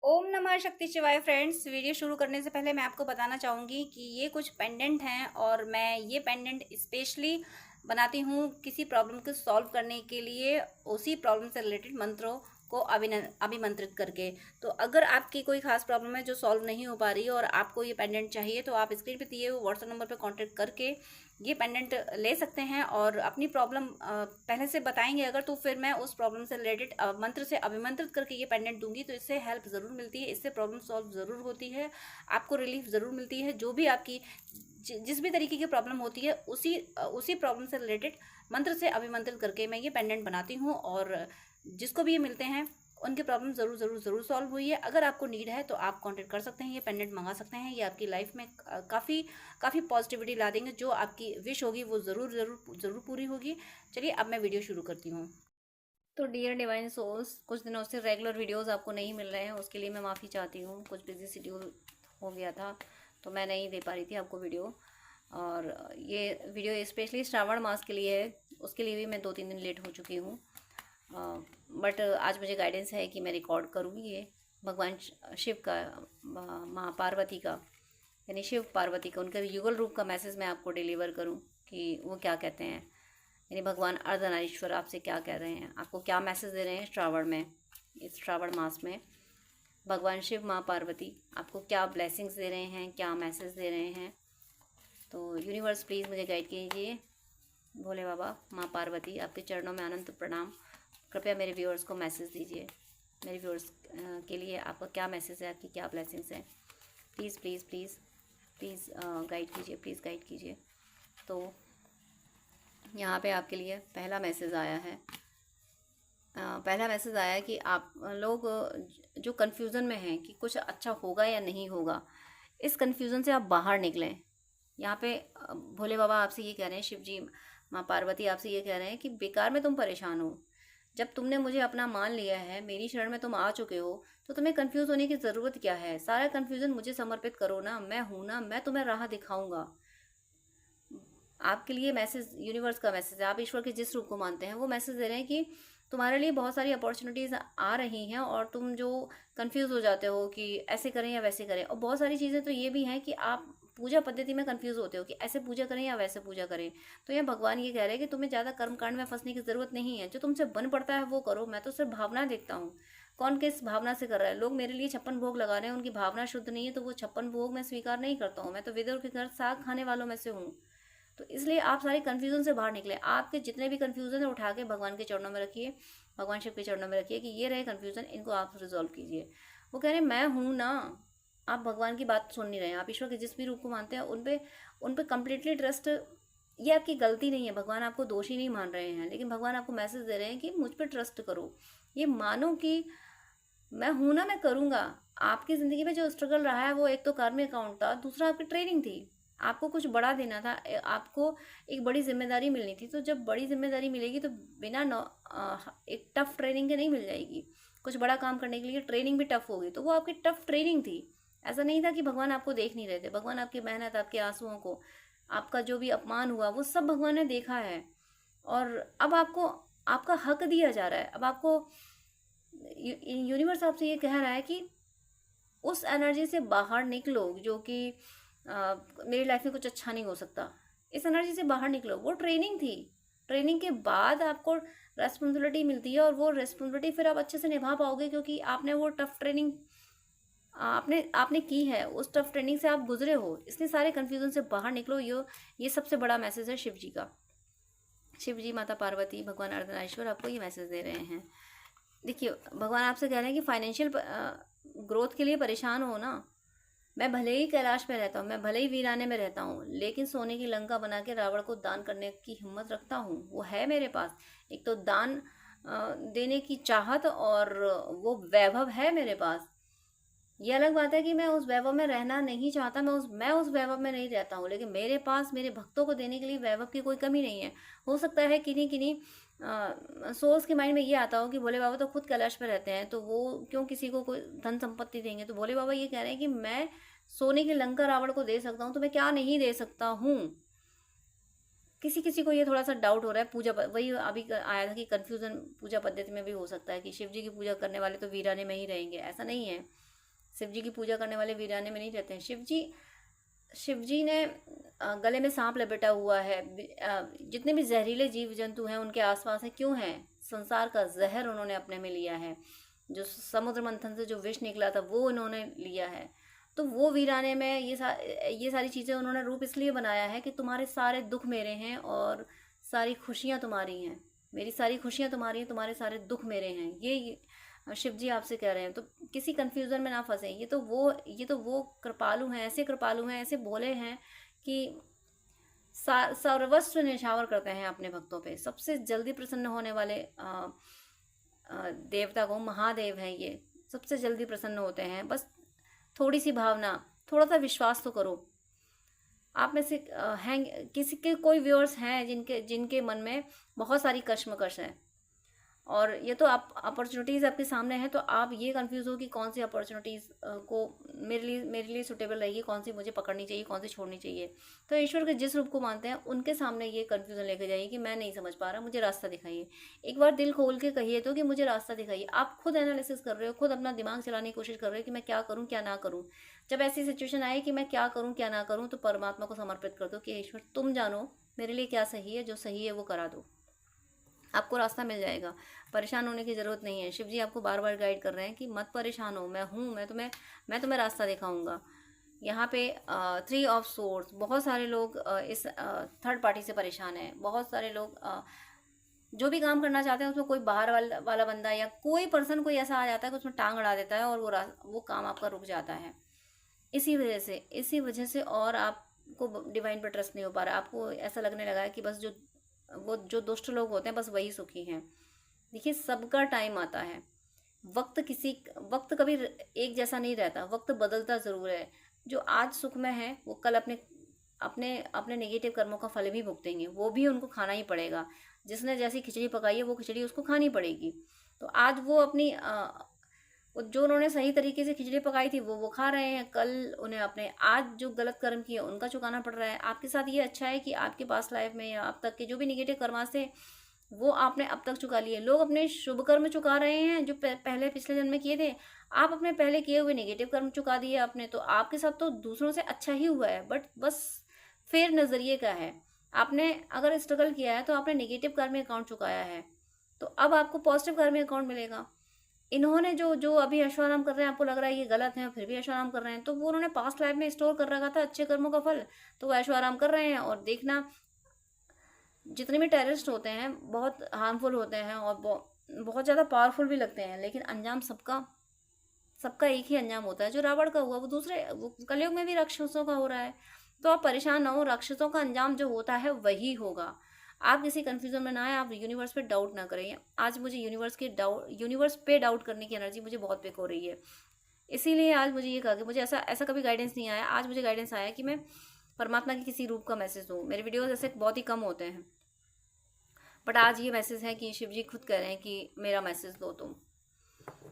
ओम नमः शक्ति शिवाय फ्रेंड्स। वीडियो शुरू करने से पहले मैं आपको बताना चाहूँगी कि ये कुछ पेंडेंट हैं और मैं ये पेंडेंट स्पेशली बनाती हूँ किसी प्रॉब्लम को सॉल्व करने के लिए, उसी प्रॉब्लम से रिलेटेड मंत्रों को अभिमंत्रित करके। तो अगर आपकी कोई खास प्रॉब्लम है जो सॉल्व नहीं हो पा रही है और आपको ये पेंडेंट चाहिए, तो आप स्क्रीन पे दिए हुए व्हाट्सएप नंबर पे कांटेक्ट करके ये पेंडेंट ले सकते हैं और अपनी प्रॉब्लम पहले से बताएंगे अगर, तो फिर मैं उस प्रॉब्लम से रिलेटेड मंत्र से अभिमंत्रित करके ये पेंडेंट दूंगी। तो इससे हेल्प ज़रूर मिलती है, इससे प्रॉब्लम सॉल्व ज़रूर होती है, आपको रिलीफ ज़रूर मिलती है। जो भी आपकी जिस भी तरीके की प्रॉब्लम होती है, उसी प्रॉब्लम से रिलेटेड मंत्र से अभिमंत्रित करके मैं ये पेंडेंट बनाती हूँ और जिसको भी ये मिलते हैं उनकी प्रॉब्लम ज़रूर ज़रूर ज़रूर सॉल्व हुई है। अगर आपको नीड है तो आप कांटेक्ट कर सकते हैं, ये पेंडेंट मंगा सकते हैं। ये आपकी लाइफ में काफ़ी काफ़ी पॉजिटिविटी ला देंगे। जो आपकी विश होगी वो ज़रूर ज़रूर ज़रूर पूरी होगी। चलिए अब मैं वीडियो शुरू करती हूँ। तो डियर डिवाइन सोल्स, कुछ दिनों से रेगुलर वीडियोस आपको नहीं मिल रहे हैं, उसके लिए मैं माफ़ी चाहती हूँ। कुछ बिजी शेड्यूल हो गया था तो मैं नहीं दे पा रही थी आपको वीडियो। और ये वीडियो स्पेशली श्रावण मास के लिए है, उसके लिए भी मैं 2-3 दिन लेट हो चुकी हूँ। बट आज मुझे गाइडेंस है कि मैं रिकॉर्ड करूँ ये भगवान शिव का, माँ पार्वती का, यानी शिव पार्वती का, उनके युगल रूप का मैसेज मैं आपको डिलीवर करूँ कि वो क्या कहते हैं, यानी भगवान अर्धनारीश्वर आपसे क्या कह रहे हैं, आपको क्या मैसेज दे रहे हैं श्रावण में, इस श्रावण मास में। भगवान शिव माँ पार्वती आपको क्या ब्लेसिंग्स दे रहे हैं, क्या मैसेज दे रहे हैं। तो यूनिवर्स प्लीज़ मुझे गाइड कीजिए। भोले बाबा, माँ पार्वती, आपके चरणों में अनंत प्रणाम। कृपया मेरे व्यूअर्स को मैसेज दीजिए। मेरे व्यूअर्स के लिए आपका क्या मैसेज है, आपकी क्या ब्लेसिंग्स हैं। Please please please please guide कीजिए, प्लीज़ गाइड कीजिए। तो यहाँ पे आपके लिए पहला मैसेज आया है। पहला मैसेज आया है कि आप लोग जो कन्फ्यूज़न में हैं कि कुछ अच्छा होगा या नहीं होगा, इस कन्फ्यूज़न से आप बाहर निकलें। यहाँ पे भोले बाबा आपसे ये कह रहे हैं, शिव जी माँ पार्वती आपसे ये कह रहे हैं कि बेकार में तुम परेशान हो। जब तुमने मुझे अपना मान लिया है, मेरी शरण में तुम आ चुके हो, तो तुम्हें कंफ्यूज होने की ज़रूरत क्या है। सारा कन्फ्यूज़न मुझे समर्पित करो ना, मैं हूँ ना, मैं तुम्हें राह दिखाऊंगा। आपके लिए मैसेज, यूनिवर्स का मैसेज है, आप ईश्वर के जिस रूप को मानते हैं वो मैसेज दे रहे हैं कि तुम्हारे लिए बहुत सारी अपॉर्चुनिटीज़ आ रही हैं और तुम जो कंफ्यूज हो जाते हो कि ऐसे करें या वैसे करें। और बहुत सारी चीज़ें तो ये भी हैं कि आप पूजा पद्धति में कंफ्यूज होते हो कि ऐसे पूजा करें या वैसे पूजा करें। तो ये भगवान ये कह रहे हैं कि तुम्हें ज़्यादा कर्मकांड में फंसने की ज़रूरत नहीं है। जो तुमसे बन पड़ता है वो करो, मैं तो सिर्फ भावना देखता हूँ कौन किस भावना से कर रहा है। लोग मेरे लिए 56 भोग लगा रहे हैं, उनकी भावना शुद्ध नहीं है, तो वो 56 भोग मैं स्वीकार नहीं करता हूँ। मैं तो विदुर के घर साग खाने वालों में से हूँ। तो इसलिए आप सारे कन्फ्यूज़न से बाहर निकले। आपके जितने भी कन्फ्यूज़न है उठा के भगवान के चरणों में रखिए, भगवान शिव के चरणों में रखिए कि ये रहे कन्फ्यूज़न, इनको आप रिजॉल्व कीजिए। वो कह रहे हैं मैं हूँ ना। आप भगवान की बात सुन नहीं रहे हैं, आप ईश्वर के जिस भी रूप को मानते हैं उन पे कम्प्लीटली ट्रस्ट। ये आपकी गलती नहीं है, भगवान आपको दोषी नहीं मान रहे हैं, लेकिन भगवान आपको मैसेज दे रहे हैं कि मुझ पर ट्रस्ट करो। ये मानो कि मैं हूं ना, मैं करूंगा। आपकी ज़िंदगी में जो स्ट्रगल रहा है वो एक तो कार्मिक अकाउंट था, दूसरा आपकी ट्रेनिंग थी। आपको कुछ बड़ा देना था, आपको एक बड़ी जिम्मेदारी मिलनी थी। तो जब बड़ी जिम्मेदारी मिलेगी तो बिना एक टफ ट्रेनिंग के नहीं मिल जाएगी। कुछ बड़ा काम करने के लिए ट्रेनिंग भी टफ होगी, तो वो आपकी टफ ट्रेनिंग थी। ऐसा नहीं था कि भगवान आपको देख नहीं रहे थे। भगवान आपकी मेहनत, आपके आंसुओं को, आपका जो भी अपमान हुआ वो सब भगवान ने देखा है। और अब आपको आपका हक दिया जा रहा है। अब आपको यूनिवर्स आपसे ये कह रहा है कि उस एनर्जी से बाहर निकलो जो कि मेरी लाइफ में कुछ अच्छा नहीं हो सकता। इस एनर्जी से बाहर निकलो। वो ट्रेनिंग थी, ट्रेनिंग के बाद आपको रेस्पॉन्सिबिलिटी मिलती है और वो रेस्पॉन्सिबिलिटी फिर आप अच्छे से निभा पाओगे क्योंकि आपने वो टफ ट्रेनिंग आपने आपने की है। उस टफ ट्रेनिंग से आप गुजरे हो, इसलिए सारे कन्फ्यूजन से बाहर निकलो। ये सबसे बड़ा मैसेज है शिव जी का। शिव जी, माता पार्वती, भगवान अर्धनारीश्वर आपको ये मैसेज दे रहे हैं। देखिए, भगवान आपसे कह रहे हैं कि फाइनेंशियल ग्रोथ के लिए परेशान हो ना। मैं भले ही कैलाश में रहता हूँ, मैं भले ही वीराने में रहता हूँ, लेकिन सोने की लंका बना के रावण को दान करने की हिम्मत रखता हूँ। वो है मेरे पास। एक तो दान देने की चाहत और वो वैभव है मेरे पास। ये अलग बात है कि मैं उस वैभव में रहना नहीं चाहता, मैं उस वैभव में नहीं रहता हूँ, लेकिन मेरे पास मेरे भक्तों को देने के लिए वैभव की कोई कमी नहीं है। हो सकता है किन्हीं किन्हीं सोल्स के माइंड में ये आता हो कि भोले बाबा तो खुद कैलाश में रहते हैं, तो वो क्यों किसी को कोई धन संपत्ति देंगे। तो भोले बाबा ये कह रहे हैं कि मैं सोने की लंका रावण को दे सकता हूँ, तो मैं क्या नहीं दे सकता हूँ। किसी किसी को ये थोड़ा सा डाउट हो रहा है वही अभी आया था कि कंफ्यूजन पूजा पद्धति में भी हो सकता है कि शिव जी की पूजा करने वाले तो वीराने में ही रहेंगे। ऐसा नहीं है। शिव जी की पूजा करने वाले वीराने में नहीं रहते हैं। शिव जी ने गले में सांप लपेटा हुआ है। जितने भी जहरीले जीव जंतु हैं उनके आसपास हैं, क्यों हैं? संसार का जहर उन्होंने अपने में लिया है। जो समुद्र मंथन से जो विष निकला था वो उन्होंने लिया है। तो वो वीराने में ये सारी चीज़ें उन्होंने रूप इसलिए बनाया है कि तुम्हारे सारे दुख मेरे हैं और सारी खुशियाँ तुम्हारी हैं। मेरी सारी खुशियाँ तुम्हारी हैं, तुम्हारे सारे दुख मेरे हैं। ये शिव जी आपसे कह रहे हैं। तो किसी कंफ्यूजन में ना फंसे। ये तो वो कृपालु हैं, ऐसे कृपालु हैं, ऐसे भोले हैं कि सर्वस्व निछावर करते हैं अपने भक्तों पे। सबसे जल्दी प्रसन्न होने वाले देवता को महादेव हैं ये। सबसे जल्दी प्रसन्न होते हैं। बस थोड़ी सी भावना, थोड़ा सा विश्वास तो करो। आप में से हैं किसी के कोई व्यूअर्स हैं जिनके मन में बहुत सारी कश्मकश है, और ये तो आप अपॉर्चुनिटीज़ आपके सामने हैं, तो आप ये कंफ्यूज हो कि कौन सी अपॉर्चुनिटीज़ को मेरे लिए सुटेबल रहेगी, कौन सी मुझे पकड़नी चाहिए, कौन सी छोड़नी चाहिए। तो ईश्वर के जिस रूप को मानते हैं उनके सामने ये कंफ्यूजन लेके जाइए कि मैं नहीं समझ पा रहा, मुझे रास्ता दिखाइए। एक बार दिल खोल के कहिए तो कि मुझे रास्ता दिखाइए। आप खुद एनालिसिस कर रहे हो, खुद अपना दिमाग चलाने की कोशिश कर रहे हो कि मैं क्या करूँ क्या ना करूँ। जब ऐसी सिचुएशन आए कि मैं क्या करूँ क्या ना करूँ, तो परमात्मा को समर्पित कर दो कि ईश्वर तुम जानो मेरे लिए क्या सही है, जो सही है वो करा दो। आपको रास्ता मिल जाएगा। परेशान होने की ज़रूरत नहीं है। शिव जी आपको बार बार गाइड कर रहे हैं कि मत परेशान हो, मैं हूँ, मैं तुम्हें रास्ता दिखाऊंगा। यहाँ पे 3 ऑफ सोर्ड्स, बहुत सारे लोग इस थर्ड पार्टी से परेशान हैं। बहुत सारे लोग जो भी काम करना चाहते हैं उसमें कोई बाहर वाला बंदा या कोई पर्सन कोई ऐसा आ जाता है कि उसमें टांग अड़ा देता है और वो काम आपका रुक जाता है। इसी वजह से और आपको डिवाइन पर ट्रस्ट नहीं हो पा रहा। आपको ऐसा लगने लगा है कि बस जो दुष्ट लोग होते हैं बस वही सुखी हैं। देखिए, सबका टाइम आता है। वक्त कभी एक जैसा नहीं रहता, वक्त बदलता ज़रूर है। जो आज सुख में है वो कल अपने नेगेटिव कर्मों का फल भी भुगतेंगे, वो भी उनको खाना ही पड़ेगा। जिसने जैसी खिचड़ी पकाई है वो खिचड़ी उसको खानी पड़ेगी। तो आज वो जो उन्होंने सही तरीके से खिचड़ी पकाई थी वो खा रहे हैं, कल उन्हें अपने आज जो गलत कर्म किए उनका चुकाना पड़ रहा है। आपके साथ ये अच्छा है कि आपके पास लाइफ में या अब तक के जो भी निगेटिव कर्मा थे वो आपने अब तक चुका लिए। लोग अपने शुभ कर्म चुका रहे हैं जो पहले पिछले जन्म में किए थे। आप अपने पहले किए हुए नेगेटिव कर्म चुका दिए आपने। तो आपके साथ तो दूसरों से अच्छा ही हुआ है, बट बस फेर नज़रिए का है। आपने अगर स्ट्रगल किया है तो आपने नेगेटिव कर्म अकाउंट चुकाया है, तो अब आपको पॉजिटिव कर्म अकाउंट मिलेगा। इन्होंने जो अभी ऐशोआराम कर रहे हैं, आपको लग रहा है ये गलत है, फिर भी ऐशोआराम कर रहे हैं, तो वो उन्होंने पास्ट लाइफ में स्टोर कर रखा था अच्छे कर्मों का फल, तो वो ऐशोआराम कर रहे हैं। और देखना, जितने भी टेररिस्ट होते हैं बहुत हार्मफुल होते हैं और बहुत ज़्यादा पावरफुल भी लगते हैं, लेकिन अंजाम सबका एक ही अंजाम होता है। जो रावण का हुआ वो कलयुग में भी राक्षसों का हो रहा है। तो आप परेशान ना हो, राक्षसों का अंजाम जो होता है वही होगा। आप किसी कंफ्यूजन में ना आए, आप यूनिवर्स पे डाउट ना करें। आज मुझे यूनिवर्स पे डाउट करने की एनर्जी मुझे बहुत पिक हो रही है। इसीलिए आज मुझे ये कहा कि मुझे ऐसा कभी गाइडेंस नहीं आया। आज मुझे गाइडेंस आया कि मैं परमात्मा के किसी रूप का मैसेज दूँ। मेरे वीडियोस ऐसे बहुत ही कम होते हैं, बट आज ये मैसेज है कि शिव जी खुद कह रहे हैं कि मेरा मैसेज दो तुम।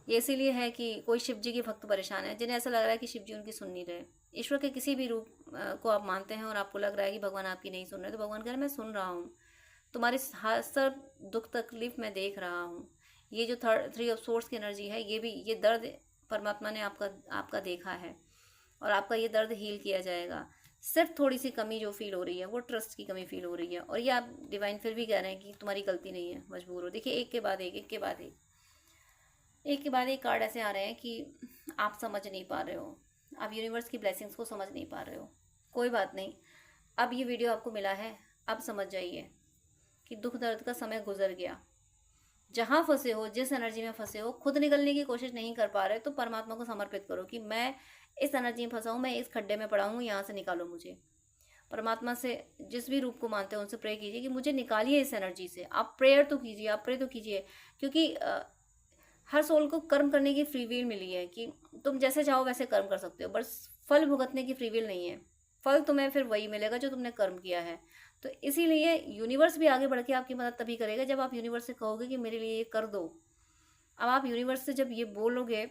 ये इसीलिए है कि कोई शिव जी के भक्त परेशान है, जिन्हें ऐसा लग रहा है कि शिव जी उनकी सुन नहीं रहे। ईश्वर के किसी भी रूप को आप मानते हैं और आपको लग रहा है कि भगवान आपकी नहीं सुन रहे, तो भगवान कह रहे हैं मैं सुन रहा हूँ, तुम्हारी हर सब दुख तकलीफ मैं देख रहा हूँ। ये जो 3 ऑफ सोर्स की एनर्जी है, ये दर्द परमात्मा ने आपका देखा है और आपका ये दर्द हील किया जाएगा। सिर्फ थोड़ी सी कमी जो फील हो रही है वो ट्रस्ट की कमी फील हो रही है, और ये आप डिवाइन फिर भी कह रहे हैं कि तुम्हारी गलती नहीं है, मजबूर हो। देखिए, एक के बाद एक कार्ड ऐसे आ रहे हैं कि आप समझ नहीं पा रहे हो, आप यूनिवर्स की ब्लेसिंग्स को समझ नहीं पा रहे हो। कोई बात नहीं, अब ये वीडियो आपको मिला है, अब समझ जाइए कि दुख दर्द का समय गुजर गया। जहाँ फंसे हो, जिस एनर्जी में फंसे हो, खुद निकलने की कोशिश नहीं कर पा रहे तो परमात्मा को समर्पित करो कि मैं इस एनर्जी में फंसा हूँ, मैं इस खड्डे में पड़ा हूँ, यहाँ से निकालो मुझे। परमात्मा से जिस भी रूप को मानते हैं उनसे प्रे कीजिए कि मुझे निकालिए इस एनर्जी से। आप प्रे तो कीजिए, क्योंकि हर सोल को कर्म करने की फ्री विल मिली है कि तुम जैसे चाहो वैसे कर्म कर सकते हो, बस फल भुगतने की फ्री विल नहीं है। फल तुम्हें फिर वही मिलेगा जो तुमने कर्म किया है। तो इसीलिए यूनिवर्स भी आगे बढ़ के आपकी मदद तभी करेगा जब आप यूनिवर्स से कहोगे कि मेरे लिए ये कर दो। अब आप यूनिवर्स से जब ये बोलोगे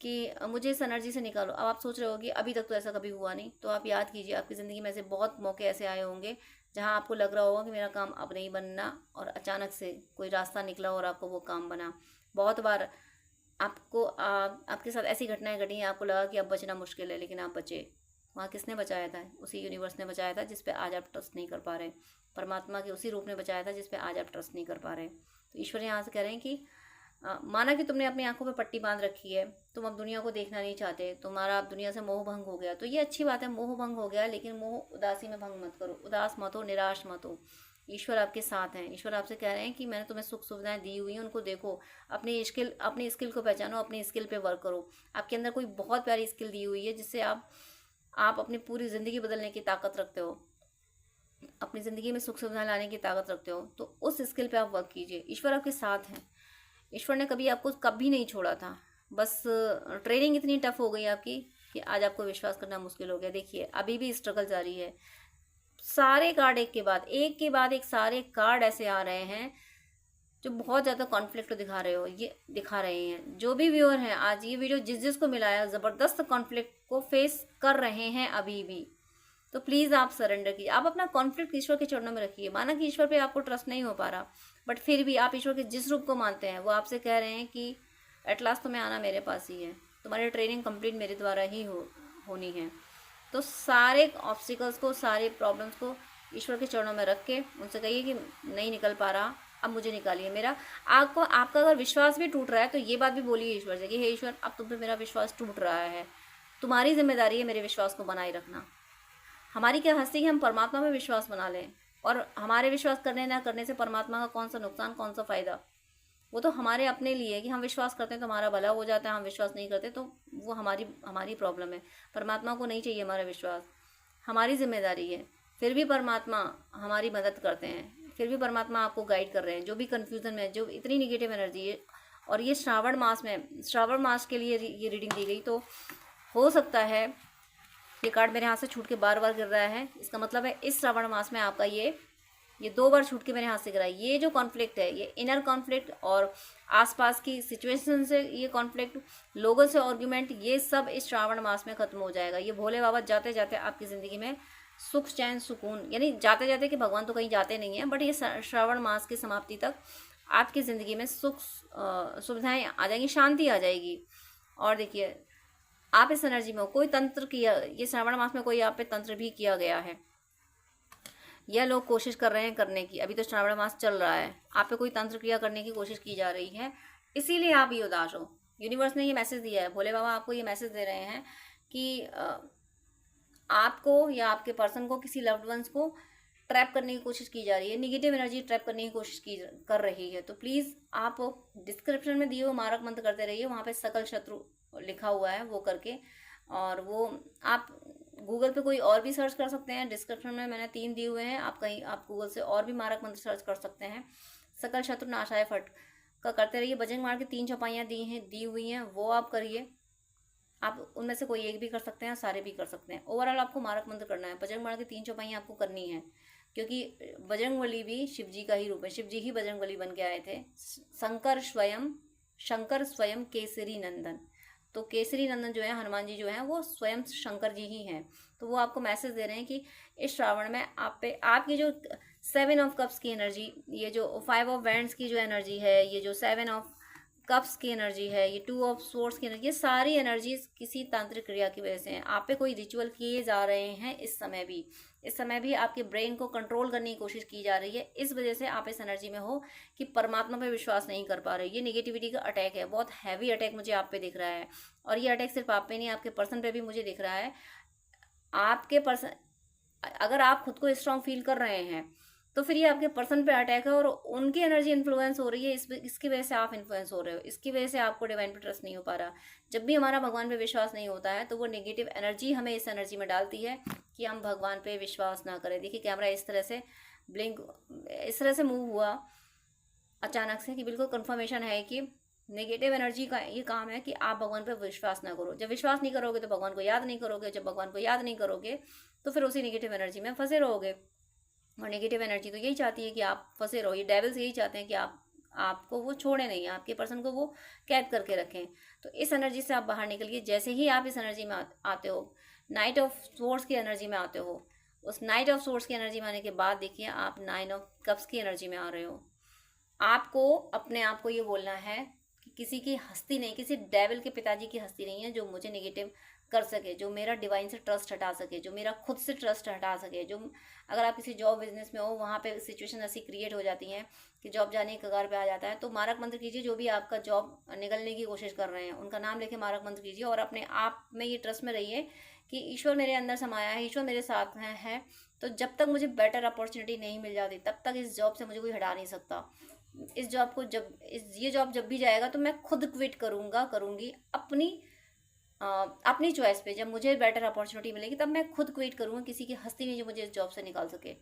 कि मुझे इस एनर्जी से निकालो, अब आप सोच रहे हो कि अभी तक तो ऐसा कभी हुआ नहीं, तो आप याद कीजिए आपकी ज़िंदगी में ऐसे बहुत मौके ऐसे आए होंगे जहाँ आपको लग रहा होगा कि मेरा काम अब नहीं बनना, और अचानक से कोई रास्ता निकला और आपको वो काम बना। बहुत बार आपके साथ ऐसी घटनाएं घटी हैं, आपको लगा कि अब बचना मुश्किल है, लेकिन आप बचे। वहाँ किसने बचाया था? उसी यूनिवर्स ने बचाया था जिस पे आज आप ट्रस्ट नहीं कर पा रहे। परमात्मा के उसी रूप ने बचाया था जिस पे आज आप ट्रस्ट नहीं कर पा रहे। तो ईश्वर यहाँ से कह रहे हैं कि माना कि तुमने अपनी आंखों पे पट्टी बांध रखी है, तुम अब दुनिया को देखना नहीं चाहते, तुम्हारा अब दुनिया से मोह भंग हो गया, तो ये अच्छी बात है, मोह भंग हो गया, लेकिन मोह उदासी में भंग मत करो, उदास मत हो, निराश मत हो। ईश्वर आपके साथ हैं। ईश्वर आपसे कह रहे हैं कि मैंने तुम्हें सुख सुविधाएं दी हुई हैं, उनको देखो, अपनी स्किल को पहचानो, अपनी स्किल पे वर्क करो। आपके अंदर कोई बहुत प्यारी स्किल दी हुई है जिससे आप अपनी पूरी ज़िंदगी बदलने की ताकत रखते हो, अपनी ज़िंदगी में सुख सुविधाएं लाने की ताकत रखते हो, तो उस स्किल पे आप वर्क कीजिए। ईश्वर आपके साथ हैं। ईश्वर ने कभी आपको कभी नहीं छोड़ा था, बस ट्रेनिंग इतनी टफ हो गई आपकी कि आज आपको विश्वास करना मुश्किल हो गया। देखिए अभी भी स्ट्रगल जारी है। सारे कार्ड एक के बाद एक सारे कार्ड ऐसे आ रहे हैं जो बहुत ज़्यादा कॉन्फ्लिक्ट दिखा रहे हैं। जो भी व्यूअर हैं, आज ये वीडियो जिसको मिला है, ज़बरदस्त कॉन्फ्लिक्ट को फेस कर रहे हैं अभी भी, तो प्लीज़ आप सरेंडर कीजिए। आप अपना कॉन्फ्लिक्ट ईश्वर के चरणों में रखिए। माना कि ईश्वर पे आपको ट्रस्ट नहीं हो पा रहा, बट फिर भी आप ईश्वर के जिस रूप को मानते हैं, वो आपसे कह रहे हैं कि एट लास्ट तुम्हें आना मेरे पास ही है, तुम्हारी ट्रेनिंग कंप्लीट मेरे द्वारा ही होनी है। तो सारे ऑब्स्टिकल्स को, सारे प्रॉब्लम्स को ईश्वर के चरणों में रख के उनसे कहिए कि नहीं निकल पा रहा, अब मुझे निकालिए। आपका अगर विश्वास भी टूट रहा है तो ये बात भी बोलिए ईश्वर से कि हे ईश्वर, अब तुम पे मेरा विश्वास टूट रहा है, तुम्हारी जिम्मेदारी है मेरे विश्वास को बनाए रखना। हमारी क्या हस्ती कि हम परमात्मा में विश्वास बना लें, और हमारे विश्वास करने ना करने से परमात्मा का कौन सा नुकसान, कौन सा फ़ायदा। वो तो हमारे अपने लिए है कि हम विश्वास करते हैं तो हमारा भला हो जाता है, हम विश्वास नहीं करते तो वो हमारी प्रॉब्लम है। परमात्मा को नहीं चाहिए हमारा विश्वास, हमारी जिम्मेदारी है। फिर भी परमात्मा हमारी मदद करते हैं, फिर भी परमात्मा आपको गाइड कर रहे हैं। जो भी कन्फ्यूज़न में, जो इतनी निगेटिव एनर्जी है, और ये श्रावण मास के लिए ये रीडिंग दी गई, तो हो सकता है ये कार्ड मेरे हाथ से छूट के बार बार गिर रहा है। इसका मतलब है इस श्रावण मास में आपका ये 2 बार छूट के मेरे हाथ से गिरा है। ये जो कॉन्फ्लिक्ट है, ये इनर कॉन्फ्लिक्ट और आसपास की सिचुएशन से ये कॉन्फ्लिक्ट, लोगों से आर्ग्यूमेंट, ये सब इस श्रावण मास में ख़त्म हो जाएगा। ये भोले बाबा जाते जाते आपकी ज़िंदगी में सुख, चैन, सुकून, यानी जाते जाते कि भगवान तो कहीं जाते नहीं हैं, बट ये श्रावण मास की समाप्ति तक आपकी ज़िंदगी में सुख सुविधाएँ आ जाएंगी, शांति आ जाएगी। और देखिए आप इस एनर्जी में हो, कोई तंत्र किया, ये श्रावण मास में कोई आप पे तंत्र भी किया गया है, या लोग कोशिश कर रहे हैं करने की। अभी तो श्रावण मास चल रहा है, आप पे कोई तंत्र क्रिया करने की कोशिश की जा रही है, इसीलिए आप ये उदास हो। यूनिवर्स ने ये मैसेज दिया है, भोले बाबा आपको ये मैसेज दे रहे हैं कि आपको या आपके पर्सन को, किसी लव्ड वंस को ट्रैप करने की कोशिश की जा रही है, निगेटिव एनर्जी ट्रैप करने की कोशिश कर रही है। तो प्लीज़ आप डिस्क्रिप्शन में दिए हुए मारक मंत्र करते रहिए, वहाँ पे सकल शत्रु लिखा हुआ है, वो करके, और वो आप गूगल पे कोई और भी सर्च कर सकते हैं। डिस्क्रिप्शन में मैंने 3 दिए हुए हैं, आप गूगल से और भी मारक मंत्र सर्च कर सकते हैं। सकल शत्रु नाशाय फट का करते रहिए। बजरंग बाण की 3 चौपाइयाँ दी हुई हैं, वो आप करिए। आप उनमें से कोई एक भी कर सकते हैं, सारे भी कर सकते हैं। ओवरऑल आपको मारक मंत्र करना है। बजरंग बाण की 3 चौपाइयाँ आपको करनी है, क्योंकि बजरंगबली भी शिव जी का ही रूप है। शिव जी ही बजरंगबली बन के आए थे। शंकर स्वयं केसरी नंदन, तो केसरी नंदन जो है, हनुमान जी जो हैं, वो स्वयं शंकर जी ही हैं। तो वो आपको मैसेज दे रहे हैं कि इस श्रावण में आप पे आपकी जो 7 ऑफ कप्स की एनर्जी, ये जो 5 ऑफ वैंड्स की जो एनर्जी है, ये जो 7 ऑफ कप्स की एनर्जी है, ये 2 ऑफ स्वॉर्ड्स की एनर्जी, ये सारी एनर्जीज किसी तांत्रिक क्रिया की वजह से हैं। आप पे कोई रिचुअल किए जा रहे हैं इस समय भी आपके ब्रेन को कंट्रोल करने की कोशिश की जा रही है। इस वजह से आप इस एनर्जी में हो कि परमात्मा पे विश्वास नहीं कर पा रहे। ये नेगेटिविटी का अटैक है, बहुत हैवी अटैक मुझे आप पे दिख रहा है। और ये अटैक सिर्फ आप पे नहीं, आपके पर्सन पे भी मुझे दिख रहा है। आपके पर्सन, अगर आप खुद को स्ट्रांग फील कर रहे हैं, तो फिर ये आपके पर्सन पे अटैक है और उनकी एनर्जी इन्फ्लुएंस हो रही है, इसकी वजह से आप इन्फ्लुएंस हो रहे हो, इसकी वजह से आपको डिवाइन पे ट्रस्ट नहीं हो पा रहा। जब भी हमारा भगवान पे विश्वास नहीं होता है, तो वो नेगेटिव एनर्जी हमें इस एनर्जी में डालती है कि हम भगवान पे विश्वास ना करें। देखिए कैमरा इस तरह से मूव हुआ अचानक से, कि बिल्कुल कन्फर्मेशन है कि नेगेटिव एनर्जी का ये काम है कि आप भगवान पे विश्वास ना करो। जब विश्वास नहीं करोगे तो भगवान को याद नहीं करोगे, जब भगवान को याद नहीं करोगे तो फिर उसी नेगेटिव एनर्जी में फंसे रहोगे। और नेगेटिव एनर्जी तो यही चाहती है कि आप फंसे रहो। ये डेविल्स यही चाहते हैं कि आपको वो छोड़े नहीं, आपके पर्सन को वो कैद करके रखें। तो इस एनर्जी से आप बाहर निकलिए। जैसे ही आप इस एनर्जी में आते हो, नाइट ऑफ सोर्स की एनर्जी में आते हो, उस नाइट ऑफ सोर्स की एनर्जी में आने के बाद देखिए आप 9 ऑफ कप्स की एनर्जी में आ रहे हो। आपको अपने आप को ये बोलना है कि किसी की हस्ती नहीं, किसी डेविल के पिताजी की हस्ती नहीं है जो मुझे नेगेटिव कर सके, जो मेरा डिवाइन से ट्रस्ट हटा सके, जो मेरा खुद से ट्रस्ट हटा सके। जो अगर आप किसी जॉब बिजनेस में हो, वहाँ पे सिचुएशन ऐसी क्रिएट हो जाती हैं कि जॉब जाने के कगार पे आ जाता है, तो मारक मंत्र कीजिए। जो भी आपका जॉब निकलने की कोशिश कर रहे हैं उनका नाम लेके मारक मंत्र कीजिए, और अपने आप में ये ट्रस्ट में रहिए कि ईश्वर मेरे अंदर समाया है, ईश्वर मेरे साथ है। तो जब तक मुझे बेटर अपॉर्चुनिटी नहीं मिल जाती तब तक इस जॉब से मुझे कोई हटा नहीं सकता। इस जॉब को ये जॉब जब भी जाएगा तो मैं खुद क्विट करूँगी अपनी चॉइस पे। जब मुझे बेटर अपॉर्चुनिटी मिलेगी तब मैं खुद क्विट करूँगी। किसी की हस्ती नहीं जो मुझे इस जॉब से निकाल सके,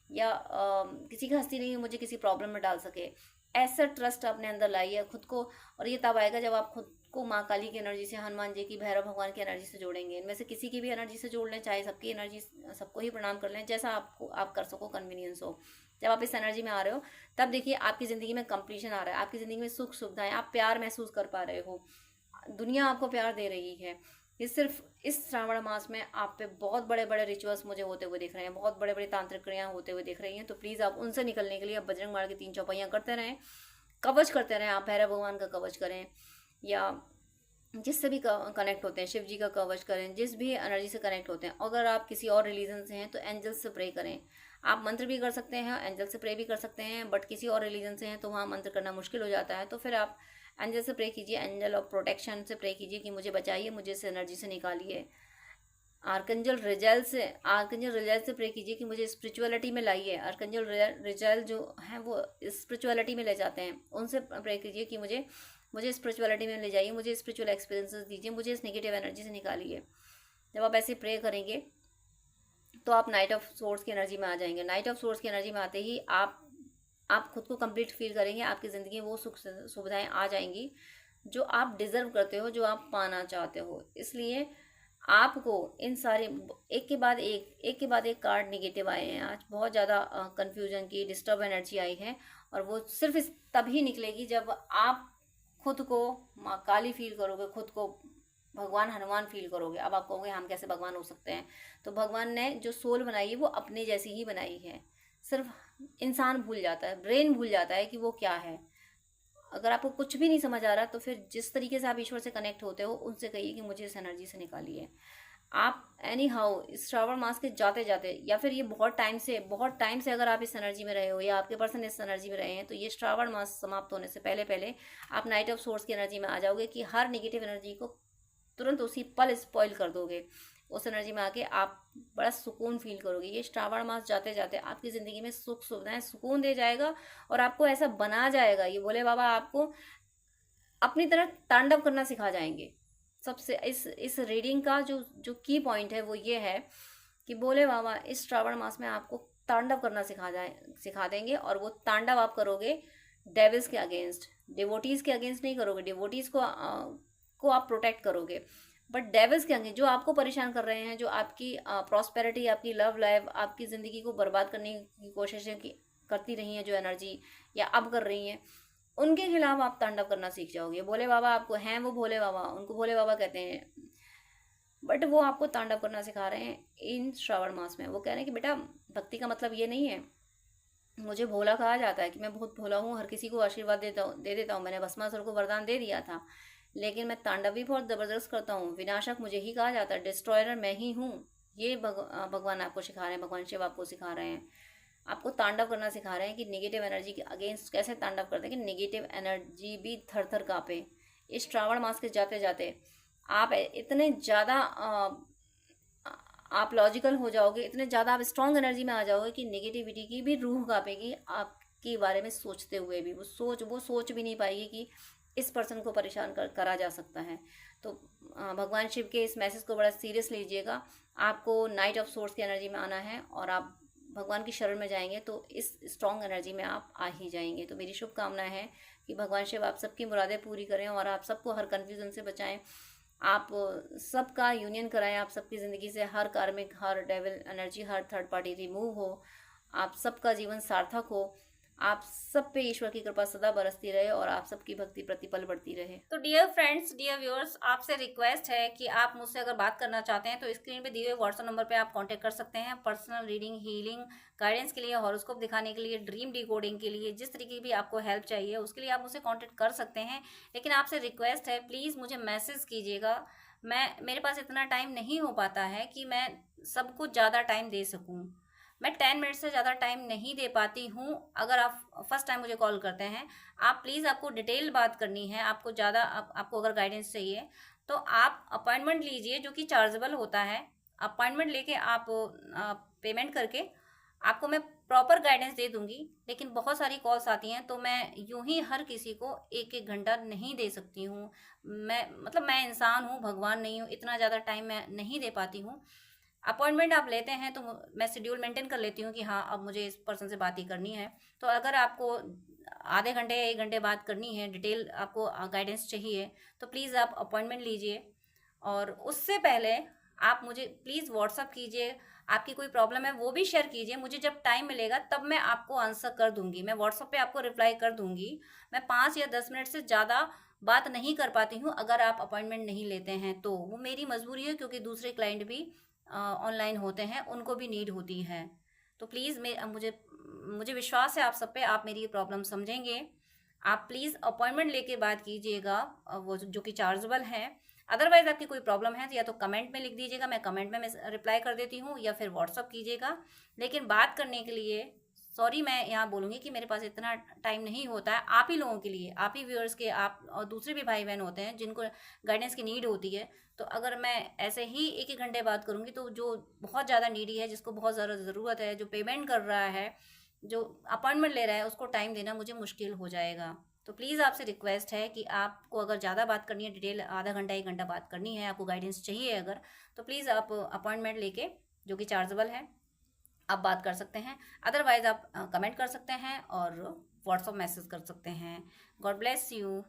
या किसी की हस्ती नहीं मुझे किसी प्रॉब्लम में डाल सके। ऐसा ट्रस्ट अपने अंदर लाइए खुद को, और ये तब आएगा जब आप खुद को माँ काली की एनर्जी से, हनुमान जी की, भैरव भगवान की एनर्जी से जोड़ेंगे। इनमें से किसी की भी एनर्जी से जोड़ लें, चाहे सबकी एनर्जी, सबको ही प्रणाम कर लें, जैसा आप कर सको, कन्वीनियंस हो। जब आप इस एनर्जी में आ रहे हो तब देखिए आपकी ज़िंदगी में कंप्लीशन आ रहा है, आपकी ज़िंदगी में सुख सुविधाएं, आप प्यार महसूस कर पा रहे हो, दुनिया आपको प्यार दे रही है। ये सिर्फ इस श्रावण मास में आप पे बहुत बड़े बड़े रिचुअल्स मुझे होते हुए दिख रहे हैं, बहुत बड़े बड़े तांत्रिक क्रियाएं होते हुए दिख रही हैं। तो प्लीज़ आप उनसे निकलने के लिए आप बजरंग बाण की 3 चौपाइयाँ करते रहें, कवच करते रहें। आप भैरव भगवान का कवच करें, या जिससे भी कनेक्ट होते हैं, शिव जी का कवच करें, जिस भी एनर्जी से कनेक्ट होते हैं। अगर आप किसी और रिलीजन से हैं तो एंजल्स से प्रे करें। आप मंत्र भी कर सकते हैं, एंजल से प्रे भी कर सकते हैं, बट किसी और रिलीजन से हैं तो वहाँ मंत्र करना मुश्किल हो जाता है। तो फिर आप एंजल से प्रे कीजिए, एंजल ऑफ प्रोटेक्शन से प्रे कीजिए कि मुझे बचाइए, मुझे इस एनर्जी से निकालिए। आर्कंजल रिजल से प्रे कीजिए कि मुझे स्पिरिचुअलिटी में लाइए। आर्कंजल रिजल जो हैं वो स्पिरिचुअलिटी में ले जाते हैं, उनसे प्रे कीजिए कि मुझे स्पिरिचुअलिटी में ले जाइए, मुझे स्पिरिचुअल एक्सपीरियंसेस दीजिए, मुझे इस नेगेटिव एनर्जी से निकालिए। जब आप ऐसे प्रे करेंगे तो आप नाइट ऑफ सोर्स की एनर्जी में आ जाएंगे। नाइट ऑफ सोर्स की एनर्जी में आते ही आप खुद को कंप्लीट फील करेंगे, आपकी ज़िंदगी में वो सुख सुविधाएं आ जाएंगी जो आप डिज़र्व करते हो, जो आप पाना चाहते हो। इसलिए आपको इन सारे एक के बाद एक कार्ड नेगेटिव आए हैं आज, बहुत ज़्यादा कन्फ्यूजन की, डिस्टर्ब एनर्जी आई है, और वो सिर्फ तभी निकलेगी जब आप खुद को माँ काली फील करोगे, खुद को भगवान हनुमान फील करोगे। अब आप कहोगे हम कैसे भगवान हो सकते हैं? तो भगवान ने जो सोल बनाई है वो अपने जैसी ही बनाई है, सिर्फ इंसान भूल जाता है, ब्रेन भूल जाता है कि वो क्या है। अगर आपको कुछ भी नहीं समझ आ रहा तो फिर जिस तरीके से आप ईश्वर से कनेक्ट होते हो उनसे कहिए कि मुझे इस एनर्जी से निकालिए। आप एनी हाउ इस श्रावण मास के जाते जाते, या फिर ये बहुत टाइम से अगर आप इस एनर्जी में रहे हो, या आपके पर्सन इस एनर्जी में रहे हैं, तो ये श्रावण मास समाप्त होने से पहले आप नाइट ऑफ सोर्स की एनर्जी में आ जाओगे कि हर नेगेटिव एनर्जी को तुरंत उसी पल स्पॉइल कर दोगे। उस एनर्जी में आके आप बड़ा सुकून फील करोगे। ये श्रावण मास जाते जाते आपकी ज़िंदगी में सुख सुविधाएं, सुकून दे जाएगा, और आपको ऐसा बना जाएगा। ये भोले बाबा आपको अपनी तरह तांडव करना सिखा जाएंगे। सबसे इस रीडिंग का जो की पॉइंट है वो ये है कि भोले बाबा इस श्रावण मास में आपको तांडव करना सिखा देंगे, और वो तांडव आप करोगे डेविल्स के अगेंस्ट, डिवोटीज के अगेंस्ट नहीं करोगे। डिवोटीज को आप प्रोटेक्ट करोगे, बट डेविल्स के अगेंस्ट जो आपको परेशान कर रहे हैं, जो आपकी प्रॉस्पेरिटी, आपकी लव लाइफ, आपकी ज़िंदगी को बर्बाद करने की कोशिशें करती रही हैं, जो एनर्जी या अब कर रही हैं, उनके खिलाफ आप तांडव करना सीख जाओगे। भोले बाबा आपको हैं, वो भोले बाबा, उनको भोले बाबा कहते हैं, बट वो आपको तांडव करना सिखा रहे हैं इन श्रावण मास में। वो कह रहे हैं कि बेटा भक्ति का मतलब ये नहीं है, मुझे भोला कहा जाता है कि मैं बहुत भोला हूँ, हर किसी को आशीर्वाद दे देता हूँ, मैंने भस्मासुर को वरदान दे दिया था, लेकिन मैं तांडव भी बहुत ज़बरदस्त करता हूँ, विनाशक मुझे ही कहा जाता है, डिस्ट्रॉयर मैं ही हूँ। ये भगवान आपको सिखा रहे हैं, भगवान शिव आपको सिखा रहे हैं, आपको तांडव करना सिखा रहे हैं कि नेगेटिव एनर्जी के अगेंस्ट कैसे तांडव करते हैं, कि नेगेटिव एनर्जी भी थर थर काँपे। इस श्रावण मास के जाते जाते आप इतने ज़्यादा आप लॉजिकल हो जाओगे, इतने ज़्यादा आप स्ट्रॉन्ग एनर्जी में आ जाओगे कि नेगेटिविटी की भी रूह काँपेगी आपके बारे में सोचते हुए भी। वो सोच भी नहीं पाएगी कि इस पर्सन को परेशान करा जा सकता है। तो भगवान शिव के इस मैसेज को बड़ा सीरियस लीजिएगा। आपको नाइट ऑफ सोर्स की एनर्जी में आना है, और आप भगवान की शरण में जाएंगे तो इस स्ट्रॉन्ग एनर्जी में आप आ ही जाएंगे। तो मेरी शुभकामना है कि भगवान शिव आप सबकी मुरादें पूरी करें, और आप सबको हर कन्फ्यूज़न से बचाएं, आप सबका यूनियन कराएं, आप सबकी ज़िंदगी से हर कार्मिक, हर डेविल एनर्जी, हर थर्ड पार्टी रिमूव हो, आप सबका जीवन सार्थक हो। आप सब पे ईश्वर की कृपा सदा बरसती रहे और आप सबकी भक्ति प्रतिपल बढ़ती रहे। तो डियर फ्रेंड्स, डियर व्यूअर्स, आपसे रिक्वेस्ट है कि आप मुझसे अगर बात करना चाहते हैं तो स्क्रीन पे दिए हुए व्हाट्सएप नंबर पे आप कांटेक्ट कर सकते हैं। पर्सनल रीडिंग, हीलिंग, गाइडेंस के लिए, हॉरोस्कोप दिखाने के लिए, ड्रीम डिकोडिंग के लिए, जिस तरीके की भी आपको हेल्प चाहिए उसके लिए आप मुझसे कॉन्टेक्ट कर सकते हैं। लेकिन आपसे रिक्वेस्ट है, प्लीज़ मुझे मैसेज कीजिएगा। मेरे पास इतना टाइम नहीं हो पाता है कि मैं सबको ज़्यादा टाइम दे सकूँ। मैं 10 मिनट से ज़्यादा टाइम नहीं दे पाती हूँ। अगर आप फर्स्ट टाइम मुझे कॉल करते हैं, आप प्लीज़, आपको डिटेल बात करनी है, आपको ज़्यादा आपको अगर गाइडेंस चाहिए तो आप अपॉइंटमेंट लीजिए, जो कि चार्जेबल होता है। अपॉइंटमेंट लेके आप पेमेंट करके आपको मैं प्रॉपर गाइडेंस दे दूंगी। लेकिन बहुत सारी कॉल्स आती हैं तो मैं यूं ही हर किसी को एक एक घंटा नहीं दे सकती हूँ। मैं इंसान हूँ, भगवान नहीं हूँ, इतना ज़्यादा टाइम मैं नहीं दे पाती हूँ। अपॉइंटमेंट आप लेते हैं तो मैं शेड्यूल मेंटेन कर लेती हूँ कि हाँ, अब मुझे इस पर्सन से बात ही करनी है। तो अगर आपको आधे घंटे या 1 घंटे बात करनी है, डिटेल आपको गाइडेंस चाहिए, तो प्लीज़ आप अपॉइंटमेंट लीजिए। और उससे पहले आप मुझे प्लीज़ व्हाट्सअप कीजिए। आपकी कोई प्रॉब्लम है वो भी शेयर कीजिए, मुझे जब टाइम मिलेगा तब मैं आपको आंसर कर दूंगी। मैं व्हाट्सअप पे आपको रिप्लाई कर दूंगी। मैं 5 या 10 मिनट से ज़्यादा बात नहीं कर पाती हूँ अगर आप अपॉइंटमेंट नहीं लेते हैं तो। वो मेरी मजबूरी है, क्योंकि दूसरे क्लाइंट भी ऑनलाइन होते हैं, उनको भी नीड होती है। तो प्लीज़ मुझे मुझे विश्वास है आप सब पे, आप मेरी प्रॉब्लम समझेंगे। आप प्लीज़ अपॉइंटमेंट लेके बात कीजिएगा, वो जो कि चार्जेबल है। अदरवाइज आपकी कोई प्रॉब्लम है तो या तो कमेंट में लिख दीजिएगा, मैं कमेंट में मैं रिप्लाई कर देती हूँ, या फिर व्हाट्सअप कीजिएगा। लेकिन बात करने के लिए सॉरी, मैं यहाँ बोलूँगी कि मेरे पास इतना टाइम नहीं होता है। आप ही लोगों के लिए, आप ही व्यूअर्स के, आप और दूसरे भी भाई बहन होते हैं जिनको गाइडेंस की नीड होती है। तो अगर मैं ऐसे ही एक एक घंटे बात करूँगी तो जो बहुत ज़्यादा नीडी है, जिसको बहुत ज़्यादा ज़रूरत है, जो पेमेंट कर रहा है, जो अपॉइंटमेंट ले रहा है, उसको टाइम देना मुझे मुश्किल हो जाएगा। तो प्लीज़ आपसे रिक्वेस्ट है कि आपको अगर ज़्यादा बात करनी है, डिटेल आधा घंटा 1 घंटा बात करनी है, आपको गाइडेंस चाहिए अगर, तो प्लीज़ आप अपॉइंटमेंट लेके, जो कि चार्जेबल है, आप बात कर सकते हैं। अदरवाइज आप कमेंट कर सकते हैं और व्हाट्सअप मैसेज कर सकते हैं। God bless you.